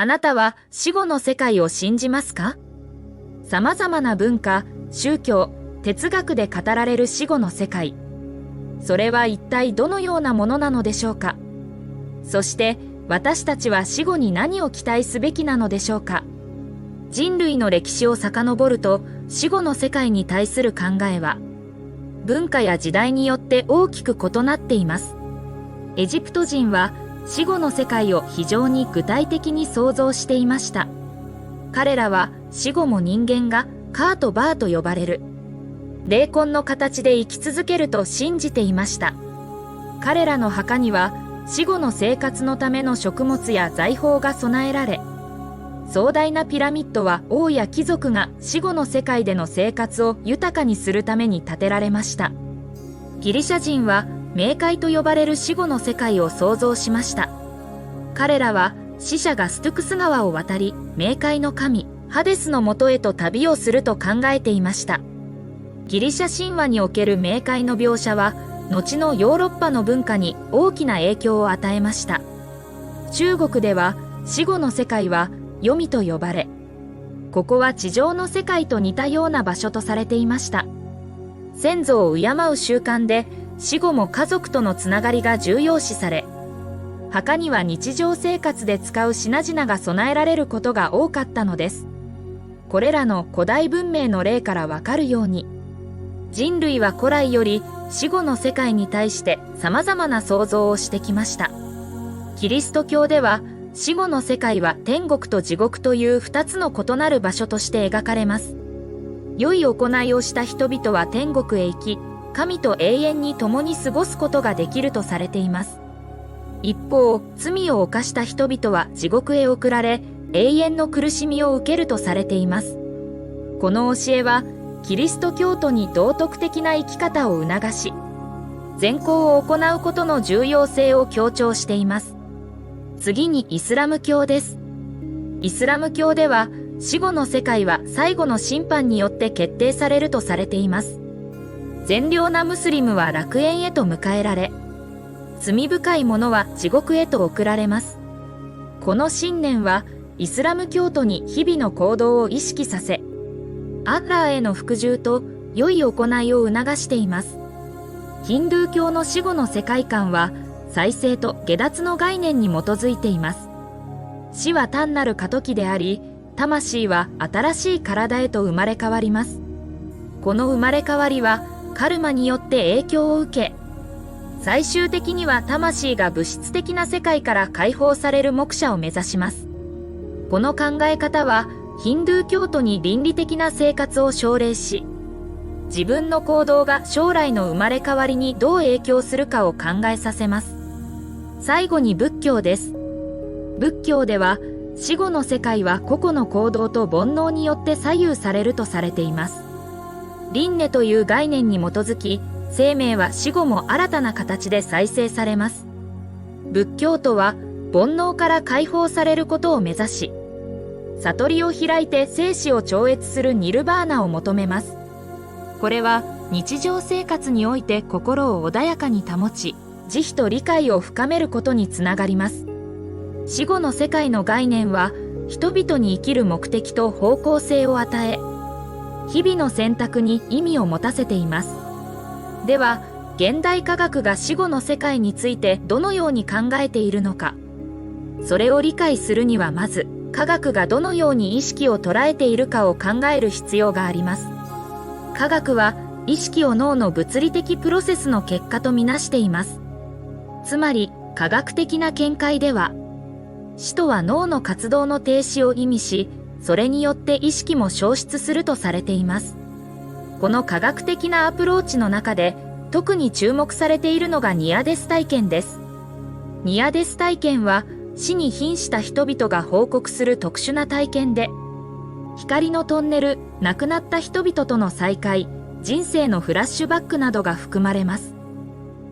あなたは死後の世界を信じますか？様々な文化、宗教、哲学で語られる死後の世界。それは一体どのようなものなのでしょうか？そして私たちは死後に何を期待すべきなのでしょうか？人類の歴史を遡ると、死後の世界に対する考えは、文化や時代によって大きく異なっています。エジプト人は死後の世界を非常に具体的に想像していました。彼らは死後も人間がカーとバーと呼ばれる霊魂の形で生き続けると信じていました。彼らの墓には死後の生活のための食物や財宝が備えられ、壮大なピラミッドは王や貴族が死後の世界での生活を豊かにするために建てられました。ギリシャ人は冥界と呼ばれる死後の世界を創造しました。彼らは死者がストゥクス川を渡り、冥界の神ハデスのもとへと旅をすると考えていました。ギリシャ神話における冥界の描写は後のヨーロッパの文化に大きな影響を与えました。中国では死後の世界は黄泉と呼ばれ、ここは地上の世界と似たような場所とされていました。先祖を敬う習慣で死後も家族とのつながりが重要視され、墓には日常生活で使う品々が備えられることが多かったのです。これらの古代文明の例からわかるように、人類は古来より死後の世界に対して様々な想像をしてきました。キリスト教では死後の世界は天国と地獄という2つの異なる場所として描かれます。良い行いをした人々は天国へ行き、神と永遠に共に過ごすことができるとされています。一方、罪を犯した人々は地獄へ送られ、永遠の苦しみを受けるとされています。この教えは、キリスト教徒に道徳的な生き方を促し、善行を行うことの重要性を強調しています。次にイスラム教です。イスラム教では、死後の世界は最後の審判によって決定されるとされています。善良なムスリムは楽園へと迎えられ、罪深い者は地獄へと送られます。この信念は、イスラム教徒に日々の行動を意識させ、アッラーへの服従と良い行いを促しています。ヒンドゥー教の死後の世界観は、再生と下脱の概念に基づいています。死は単なる過渡期であり、魂は新しい体へと生まれ変わります。この生まれ変わりは、カルマによって影響を受け、最終的には魂が物質的な世界から解放されるモクシャを目指します。この考え方は、ヒンドゥー教徒に倫理的な生活を奨励し、自分の行動が将来の生まれ変わりにどう影響するかを考えさせます。最後に仏教です。仏教では、死後の世界は個々の行動と煩悩によって左右されるとされています。輪廻という概念に基づき、生命は死後も新たな形で再生されます。仏教徒は煩悩から解放されることを目指し、悟りを開いて生死を超越するニルバーナを求めます。これは日常生活において心を穏やかに保ち、慈悲と理解を深めることにつながります。死後の世界の概念は、人々に生きる目的と方向性を与え、日々の選択に意味を持たせています。では、現代科学が死後の世界についてどのように考えているのか。それを理解するにはまず、科学がどのように意識を捉えているかを考える必要があります。科学は意識を脳の物理的プロセスの結果とみなしています。つまり、科学的な見解では、死とは脳の活動の停止を意味し、それによって意識も消失するとされています。この科学的なアプローチの中で、特に注目されているのがニアデス体験です。ニアデス体験は、死に瀕した人々が報告する特殊な体験で、光のトンネル、亡くなった人々との再会、人生のフラッシュバックなどが含まれます。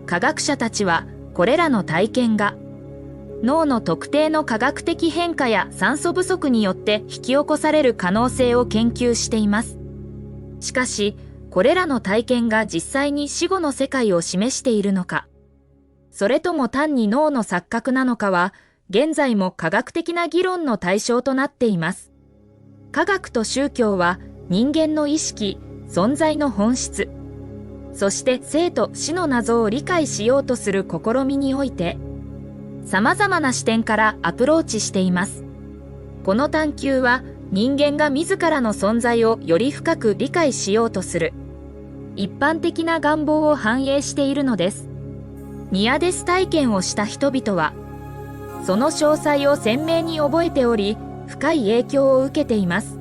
科学者たちは、これらの体験が、脳の特定の科学的変化や酸素不足によって引き起こされる可能性を研究しています。しかし、これらの体験が実際に死後の世界を示しているのか、それとも単に脳の錯覚なのかは、現在も科学的な議論の対象となっています。科学と宗教は人間の意識、存在の本質、そして生と死の謎を理解しようとする試みにおいて、様々な視点からアプローチしています。この探求は人間が自らの存在をより深く理解しようとする一般的な願望を反映しているのです。ニアデス体験をした人々は、その詳細を鮮明に覚えており、深い影響を受けています。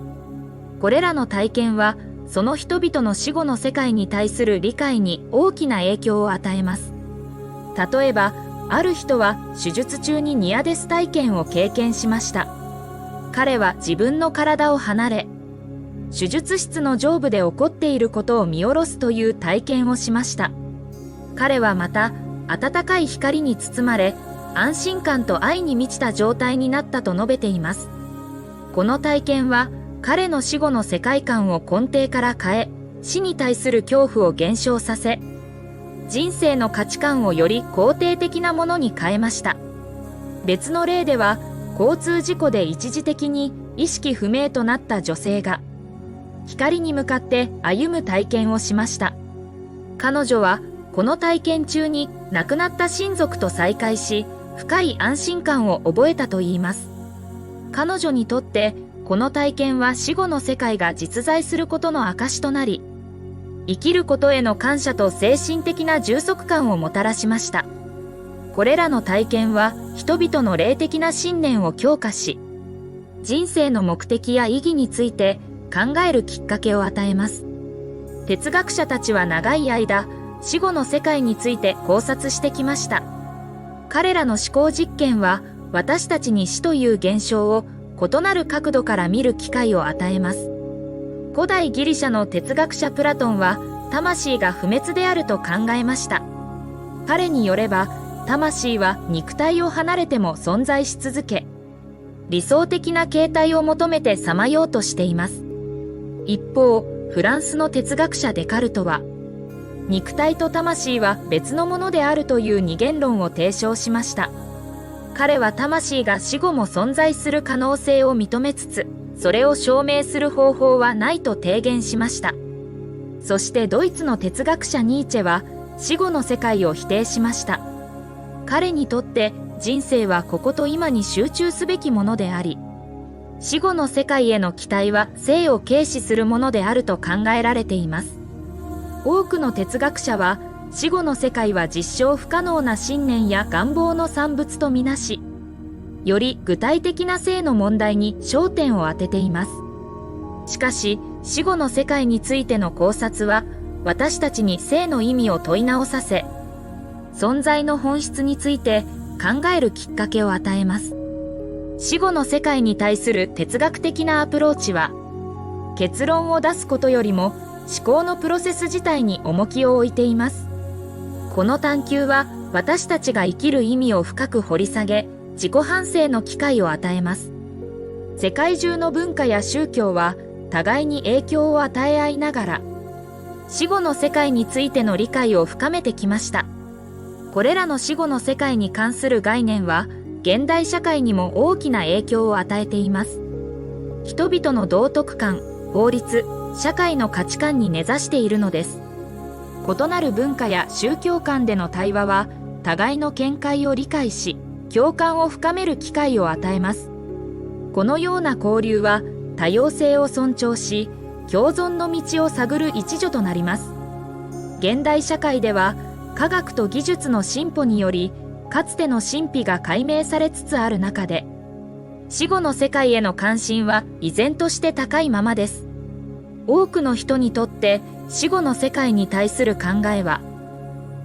これらの体験は、その人々の死後の世界に対する理解に大きな影響を与えます。例えば、ある人は手術中にニアデス体験を経験しました。彼は自分の体を離れ、手術室の上部で起こっていることを見下ろすという体験をしました。彼はまた、暖かい光に包まれ、安心感と愛に満ちた状態になったと述べています。この体験は、彼の死後の世界観を根底から変え、死に対する恐怖を減少させ、人生の価値観をより肯定的なものに変えました。別の例では、交通事故で一時的に意識不明となった女性が、光に向かって歩む体験をしました。彼女は、この体験中に亡くなった親族と再会し、深い安心感を覚えたといいます。彼女にとって、この体験は死後の世界が実在することの証となり、生きることへの感謝と精神的な充足感をもたらしました。これらの体験は人々の霊的な信念を強化し、人生の目的や意義について考えるきっかけを与えます。哲学者たちは長い間、死後の世界について考察してきました。彼らの思考実験は私たちに死という現象を異なる角度から見る機会を与えます。古代ギリシャの哲学者プラトンは魂が不滅であると考えました。彼によれば魂は肉体を離れても存在し続け、理想的な形態を求めてさまようとしています。一方、フランスの哲学者デカルトは、肉体と魂は別のものであるという二元論を提唱しました。彼は魂が死後も存在する可能性を認めつつ、それを証明する方法はないと提言しました。そしてドイツの哲学者ニーチェは死後の世界を否定しました。彼にとって人生はここと今に集中すべきものであり、死後の世界への期待は生を軽視するものであると考えられています。多くの哲学者は死後の世界は実証不可能な信念や願望の産物とみなし、より具体的な生の問題に焦点を当てています。しかし、死後の世界についての考察は、私たちに生の意味を問い直させ、存在の本質について考えるきっかけを与えます。死後の世界に対する哲学的なアプローチは、結論を出すことよりも思考のプロセス自体に重きを置いています。この探求は私たちが生きる意味を深く掘り下げ、自己反省の機会を与えます。世界中の文化や宗教は互いに影響を与え合いながら、死後の世界についての理解を深めてきました。これらの死後の世界に関する概念は、現代社会にも大きな影響を与えています。人々の道徳観、法律、社会の価値観に根ざしているのです。異なる文化や宗教間での対話は、互いの見解を理解し、共感を深める機会を与えます。このような交流は、多様性を尊重し、共存の道を探る一助となります。現代社会では、科学と技術の進歩により、かつての神秘が解明されつつある中で、死後の世界への関心は依然として高いままです。多くの人にとって死後の世界に対する考えは、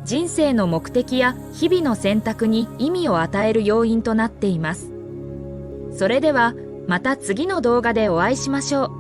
人生の目的や日々の選択に意味を与える要因となっています。それではまた次の動画でお会いしましょう。